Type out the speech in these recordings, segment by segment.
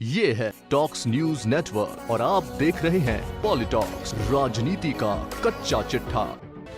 ये है talks news network और आप देख रहे हैं पॉलिटॉक्स, राजनीति का कच्चा चिट्ठा।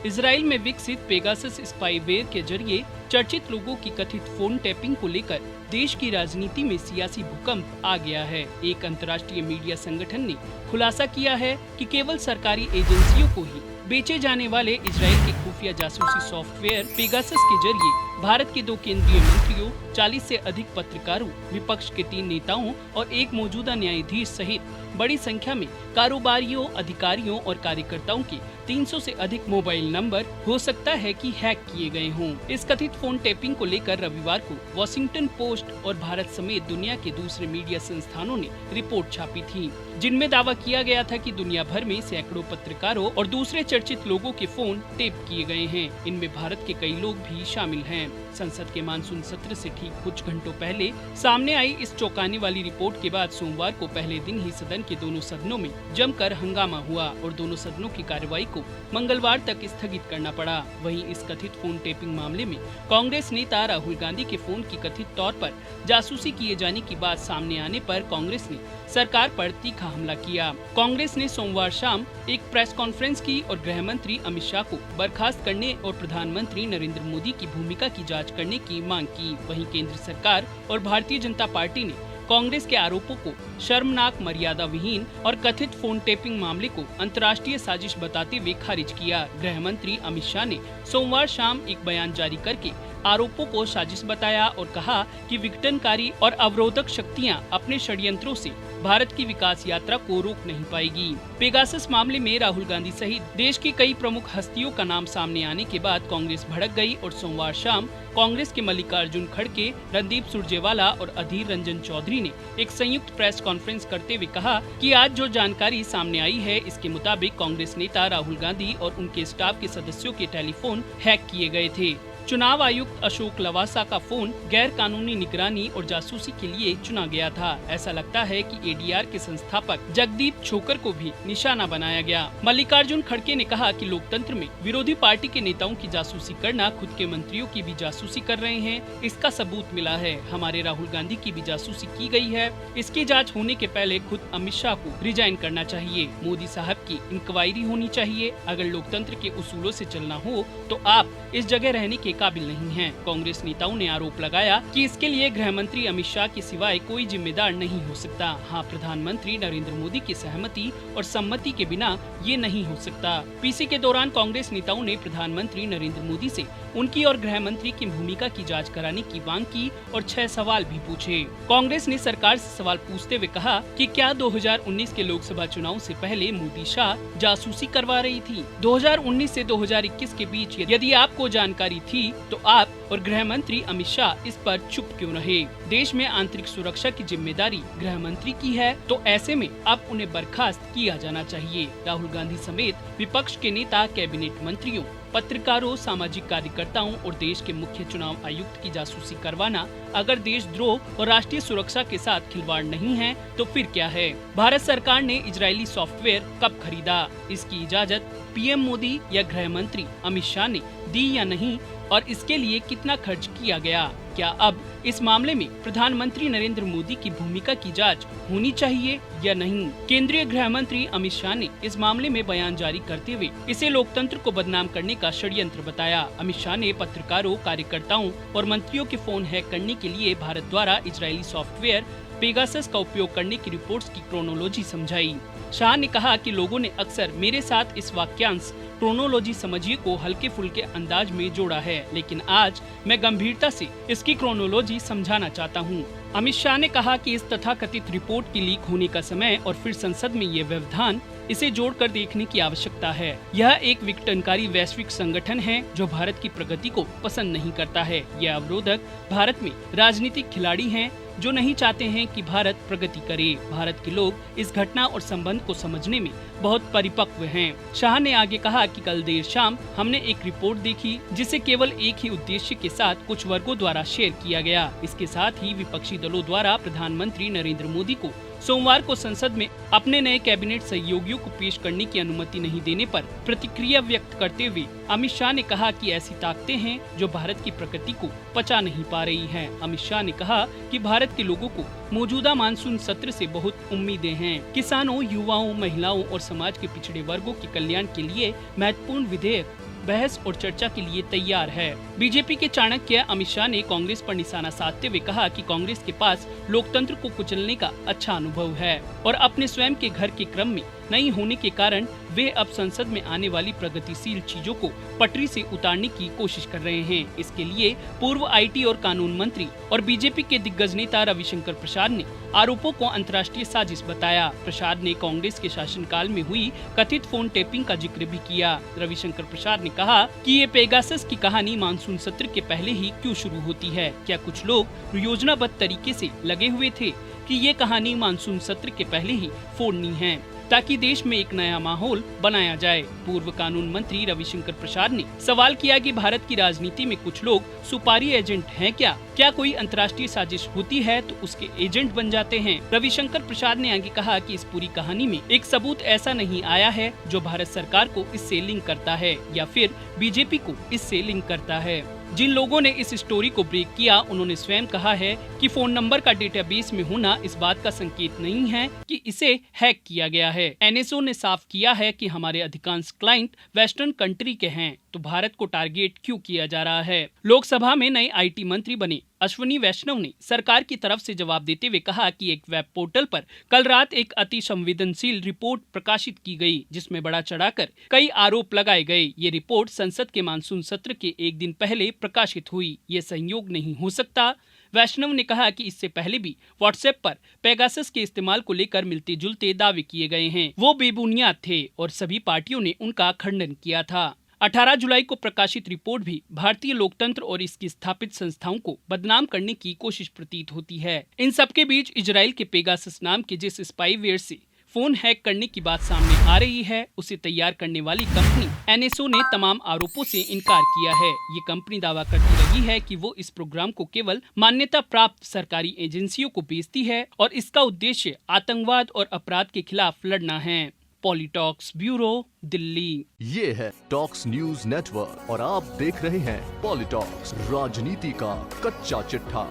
इजराइल में विकसित पेगासस स्पाईवेयर के जरिए चर्चित लोगों की कथित फोन टैपिंग को लेकर देश की राजनीति में सियासी भूकंप आ गया है। एक अंतर्राष्ट्रीय मीडिया संगठन ने खुलासा किया है कि केवल सरकारी एजेंसियों को ही बेचे जाने वाले इजराइल के खुफिया जासूसी सॉफ्टवेयर पेगासस के जरिए भारत के 2 केंद्रीय मंत्रियों, 40 से अधिक पत्रकारों, विपक्ष के 3 नेताओं और एक मौजूदा न्यायाधीश सहित बड़ी संख्या में कारोबारियों, अधिकारियों और कार्यकर्ताओं के 300 से अधिक मोबाइल नंबर हो सकता है कि हैक किए गए हों। इस कथित फोन टैपिंग को लेकर रविवार को वॉशिंगटन पोस्ट और भारत समेत दुनिया के दूसरे मीडिया संस्थानों ने रिपोर्ट छापी थी, जिनमें दावा किया गया था कि दुनिया भर में सैकड़ों पत्रकारों और दूसरे चर्चित लोगों के फोन टेप किए गए हैं। इनमें भारत के कई लोग भी शामिल हैं। संसद के मानसून सत्र से ठीक कुछ घंटों पहले सामने आई इस चौंकाने वाली रिपोर्ट के बाद सोमवार को पहले दिन ही सदन के दोनों सदनों में जमकर हंगामा हुआ और दोनों सदनों की कार्यवाही को मंगलवार तक स्थगित करना पड़ा। वहीं इस कथित फोन टेपिंग मामले में कांग्रेस नेता राहुल गांधी के फोन की कथित तौर पर जासूसी किए जाने की बात सामने आने पर कांग्रेस ने सरकार पर तीखा हमला किया। कांग्रेस ने सोमवार शाम एक प्रेस कॉन्फ्रेंस की और गृह मंत्री अमित शाह को बर्खास्त करने और प्रधानमंत्री नरेंद्र मोदी की भूमिका की जांच करने की मांग की। वहीं केंद्र सरकार और भारतीय जनता पार्टी ने कांग्रेस के आरोपों को शर्मनाक, मर्यादा विहीन और कथित फोन टेपिंग मामले को अंतर्राष्ट्रीय साजिश बताते हुए खारिज किया। गृह मंत्री अमित शाह ने सोमवार शाम एक बयान जारी करके आरोपों को साजिश बताया और कहा कि विघटनकारी और अवरोधक शक्तियां अपने षड्यंत्रों से भारत की विकास यात्रा को रोक नहीं पाएगी। पेगासस मामले में राहुल गांधी सहित देश की कई प्रमुख हस्तियों का नाम सामने आने के बाद कांग्रेस भड़क गई और सोमवार शाम कांग्रेस के मल्लिकार्जुन खड़गे, रणदीप सुरजेवाला और अधीर रंजन चौधरी ने एक संयुक्त प्रेस कॉन्फ्रेंस करते हुए कहा कि आज जो जानकारी सामने आई है, इसके मुताबिक कांग्रेस नेता राहुल गांधी और उनके स्टाफ के सदस्यों के टेलीफोन हैक किए गए थे। चुनाव आयुक्त अशोक लवासा का फोन गैर कानूनी निगरानी और जासूसी के लिए चुना गया था। ऐसा लगता है कि एडीआर के संस्थापक जगदीप छोकर को भी निशाना बनाया गया। मल्लिकार्जुन खड़गे ने कहा कि लोकतंत्र में विरोधी पार्टी के नेताओं की जासूसी करना, खुद के मंत्रियों की भी जासूसी कर रहे हैं, इसका सबूत मिला है। हमारे राहुल गांधी की भी जासूसी की गई है। इसकी जाँच होने के पहले खुद अमित शाह को रिजाइन करना चाहिए। मोदी साहब की इंक्वायरी होनी चाहिए। अगर लोकतंत्र के उसूलों से चलना हो तो आप इस जगह रहने के काबिल नहीं हैं। कांग्रेस नेताओं ने आरोप लगाया कि इसके लिए गृह मंत्री अमित शाह के सिवाय कोई जिम्मेदार नहीं हो सकता। हाँ, प्रधानमंत्री नरेंद्र मोदी की सहमति और सम्मति के बिना ये नहीं हो सकता। पीसी के दौरान कांग्रेस नेताओं ने प्रधानमंत्री नरेंद्र मोदी से उनकी और गृह मंत्री की भूमिका की जांच कराने की मांग की और 6 सवाल भी पूछे। कांग्रेस ने सरकार से सवाल पूछते हुए कहा कि क्या 2019 के लोकसभा चुनाव से पहले मोदी शाह जासूसी करवा रही थी? 2019 से 2021 के बीच यदि आपको जानकारी थी तो आप और गृह मंत्री अमित शाह इस पर चुप क्यों रहे? देश में आंतरिक सुरक्षा की जिम्मेदारी गृह मंत्री की है, तो ऐसे में अब उन्हें बर्खास्त किया जाना चाहिए। राहुल गांधी समेत विपक्ष के नेता, कैबिनेट मंत्रियों, पत्रकारों, सामाजिक कार्यकर्ताओं और देश के मुख्य चुनाव आयुक्त की जासूसी करवाना अगर देशद्रोह और राष्ट्रीय सुरक्षा के साथ खिलवाड़ नहीं है तो फिर क्या है? भारत सरकार ने इजरायली सॉफ्टवेयर कब खरीदा? इसकी इजाजत पीएम मोदी या गृह मंत्री अमित शाह ने दी या नहीं, और इसके लिए कितना खर्च किया गया? क्या अब इस मामले में प्रधानमंत्री नरेंद्र मोदी की भूमिका की जांच होनी चाहिए या नहीं? केंद्रीय गृह मंत्री अमित शाह ने इस मामले में बयान जारी करते हुए इसे लोकतंत्र को बदनाम करने का षड्यंत्र बताया। अमित शाह ने पत्रकारों, कार्यकर्ताओं और मंत्रियों के फोन हैक करने के लिए भारत द्वारा इजरायली सॉफ्टवेयर पेगासस का उपयोग करने की रिपोर्ट्स की क्रोनोलॉजी समझाई। शाह ने कहा कि लोगों ने अक्सर मेरे साथ इस वाक्यांश क्रोनोलॉजी समझिए को हल्के फुल्के अंदाज में जोड़ा है, लेकिन आज मैं गंभीरता से इसकी क्रोनोलॉजी समझाना चाहता हूं। अमित शाह ने कहा कि इस तथाकथित रिपोर्ट की लीक होने का समय और फिर संसद में ये व्यवधान, इसे जोड़कर देखने की आवश्यकता है। यह एक विघटनकारी वैश्विक संगठन है जो भारत की प्रगति को पसंद नहीं करता है। यह अवरोधक भारत में राजनीतिक खिलाड़ी हैं जो नहीं चाहते हैं कि भारत प्रगति करे। भारत के लोग इस घटना और संबंध को समझने में बहुत परिपक्व हैं। शाह ने आगे कहा कि कल देर शाम हमने एक रिपोर्ट देखी जिसे केवल एक ही उद्देश्य के साथ कुछ वर्गों द्वारा शेयर किया गया। इसके साथ ही विपक्षी दलों द्वारा प्रधानमंत्री नरेंद्र मोदी को सोमवार को संसद में अपने नए कैबिनेट सहयोगियों को पेश करने की अनुमति नहीं देने पर प्रतिक्रिया व्यक्त करते हुए अमित शाह ने कहा कि ऐसी ताकतें हैं जो भारत की प्रगति को पचा नहीं पा रही हैं। अमित शाह ने कहा कि भारत के लोगों को मौजूदा मानसून सत्र से बहुत उम्मीदें हैं। किसानों, युवाओं, महिलाओं और समाज के पिछड़े वर्गों के कल्याण के लिए महत्वपूर्ण विधेयक बहस और चर्चा के लिए तैयार है। बीजेपी के चाणक्य अमित शाह ने कांग्रेस पर निशाना साधते हुए कहा कि कांग्रेस के पास लोकतंत्र को कुचलने का अच्छा अनुभव है और अपने स्वयं के घर के क्रम में नहीं होने के कारण वे अब संसद में आने वाली प्रगतिशील चीजों को पटरी से उतारने की कोशिश कर रहे हैं। इसके लिए पूर्व आईटी और कानून मंत्री और बीजेपी के दिग्गज नेता रविशंकर प्रसाद ने आरोपों को अंतर्राष्ट्रीय साजिश बताया। प्रसाद ने कांग्रेस के शासनकाल में हुई कथित फोन टेपिंग का जिक्र भी किया। रविशंकर प्रसाद ने कहा कि ये पेगासस की कहानी मानसून सत्र के पहले ही क्यों शुरू होती है? क्या कुछ लोग योजनाबद्ध तरीके से लगे हुए थे कि ये कहानी मानसून सत्र के पहले ही फोड़नी है ताकि देश में एक नया माहौल बनाया जाए? पूर्व कानून मंत्री रविशंकर प्रसाद ने सवाल किया कि भारत की राजनीति में कुछ लोग सुपारी एजेंट हैं क्या कोई अंतर्राष्ट्रीय साजिश होती है तो उसके एजेंट बन जाते हैं? रविशंकर प्रसाद ने आगे कहा कि इस पूरी कहानी में एक सबूत ऐसा नहीं आया है जो भारत सरकार को इससे लिंक करता है या फिर बीजेपी को इससे लिंक करता है। जिन लोगों ने इस स्टोरी को ब्रेक किया उन्होंने स्वयं कहा है कि फोन नंबर का डेटाबेस में होना इस बात का संकेत नहीं है कि इसे हैक किया गया है। एनएसओ ने साफ किया है कि हमारे अधिकांश क्लाइंट वेस्टर्न कंट्री के हैं, तो भारत को टारगेट क्यों किया जा रहा है? लोकसभा में नए आईटी मंत्री बने अश्विनी वैष्णव ने सरकार की तरफ से जवाब देते हुए कहा कि एक वेब पोर्टल पर कल रात एक अति संवेदनशील रिपोर्ट प्रकाशित की गई जिसमें बढ़ा चढ़ाकर कई आरोप लगाए गए। ये रिपोर्ट संसद के मानसून सत्र के एक दिन पहले प्रकाशित हुई। ये संयोग नहीं हो सकता। वैष्णव ने कहा कि इससे पहले भी व्हाट्सएप पर पेगासस के इस्तेमाल को लेकर मिलते जुलते दावे किए गए हैं। वो बेबुनियाद थे और सभी पार्टियों ने उनका खंडन किया था। 18 जुलाई को प्रकाशित रिपोर्ट भी भारतीय लोकतंत्र और इसकी स्थापित संस्थाओं को बदनाम करने की कोशिश प्रतीत होती है। इन सबके बीच इजराइल के पेगासस नाम के जिस स्पाईवेयर से फोन हैक करने की बात सामने आ रही है उसे तैयार करने वाली कंपनी एनएसओ ने तमाम आरोपों से इनकार किया है। ये कंपनी दावा करती रही है कि वो इस प्रोग्राम को केवल मान्यता प्राप्त सरकारी एजेंसियों को बेचती है और इसका उद्देश्य आतंकवाद और अपराध के खिलाफ लड़ना है। पॉलिटॉक्स ब्यूरो, दिल्ली। ये है टॉक्स न्यूज नेटवर्क और आप देख रहे हैं पॉलिटॉक्स, राजनीति का कच्चा चिट्ठा।